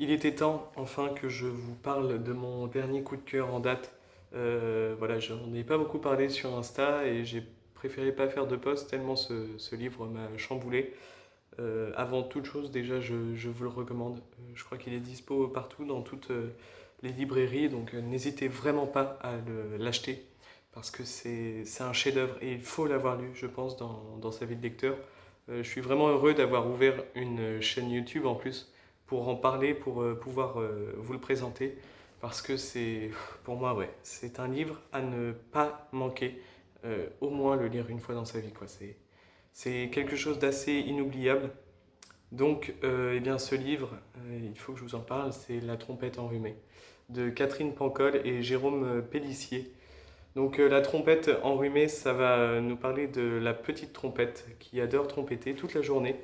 Il était temps enfin que je vous parle de mon dernier coup de cœur en date. Voilà, j'en ai pas beaucoup parlé sur Insta et j'ai préféré pas faire de post tellement ce livre m'a chamboulé. Avant toute chose, déjà, je vous le recommande. Je crois qu'il est dispo partout dans toutes les librairies, donc n'hésitez vraiment pas à l'acheter parce que c'est un chef-d'œuvre et il faut l'avoir lu, je pense, dans sa vie de lecteur. Je suis vraiment heureux d'avoir ouvert une chaîne YouTube en plus pour en parler, pour pouvoir vous le présenter parce que c'est, pour moi, ouais, c'est un livre à ne pas manquer, au moins le lire une fois dans sa vie, quoi. C'est quelque chose d'assez inoubliable. Donc, eh bien, ce livre, il faut que je vous en parle, c'est La trompette enrhumée de Catherine Pancol et Jérôme Pélissier. Donc, la trompette enrhumée, ça va nous parler de la petite trompette qui adore trompetter toute la journée.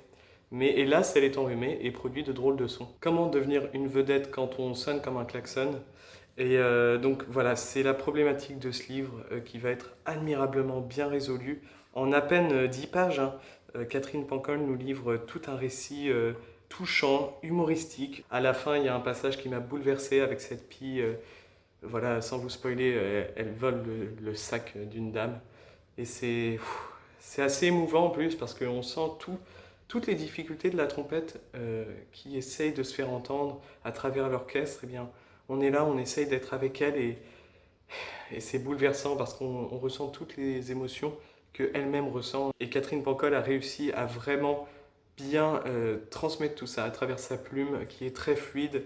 Mais hélas, elle est enrhumée et produit de drôles de sons. Comment devenir une vedette quand on sonne comme un klaxon? Et donc voilà, c'est la problématique de ce livre qui va être admirablement bien résolue en à peine 10 pages, hein. Catherine Pancol nous livre tout un récit touchant, humoristique. À la fin, il y a un passage qui m'a bouleversé avec cette pie. Voilà, sans vous spoiler, elle vole le sac d'une dame. Et c'est assez émouvant en plus parce qu'on sent toutes les difficultés de la trompette qui essaye de se faire entendre à travers l'orchestre. Eh bien, on est là, on essaye d'être avec elle et c'est bouleversant parce qu'on ressent toutes les émotions qu'elle-même ressent. Et Catherine Pancol a réussi à vraiment bien transmettre tout ça à travers sa plume qui est très fluide,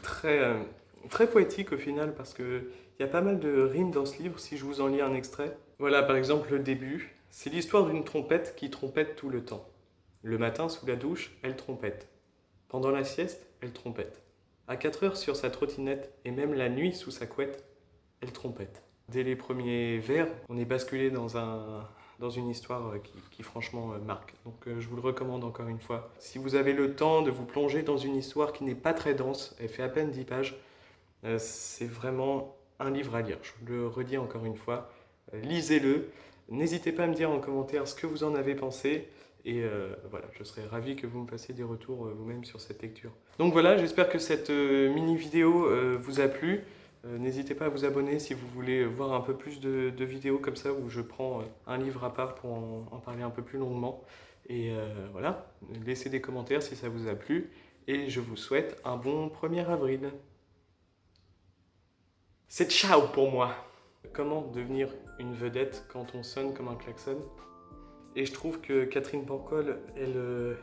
très poétique au final parce qu'il y a pas mal de rimes dans ce livre si je vous en lis un extrait. Voilà par exemple le début. C'est l'histoire d'une trompette qui trompette tout le temps. Le matin sous la douche, elle trompette. Pendant la sieste, elle trompette. À 4 heures sur sa trottinette et même la nuit sous sa couette, elle trompette. Dès les premiers vers, on est basculé dans une histoire qui franchement marque. Donc je vous le recommande encore une fois. Si vous avez le temps de vous plonger dans une histoire qui n'est pas très dense, elle fait à peine 10 pages, c'est vraiment un livre à lire. Je le redis encore une fois. Lisez-le. N'hésitez pas à me dire en commentaire ce que vous en avez pensé. Et voilà, je serais ravi que vous me fassiez des retours vous-même sur cette lecture. Donc voilà, j'espère que cette mini vidéo vous a plu. N'hésitez pas à vous abonner si vous voulez voir un peu plus de vidéos comme ça où je prends un livre à part pour en parler un peu plus longuement. Et voilà, laissez des commentaires si ça vous a plu. Et je vous souhaite un bon 1er avril. C'est ciao pour moi. Comment devenir une vedette quand on sonne comme un klaxon? Et je trouve que Catherine Pancol, elle...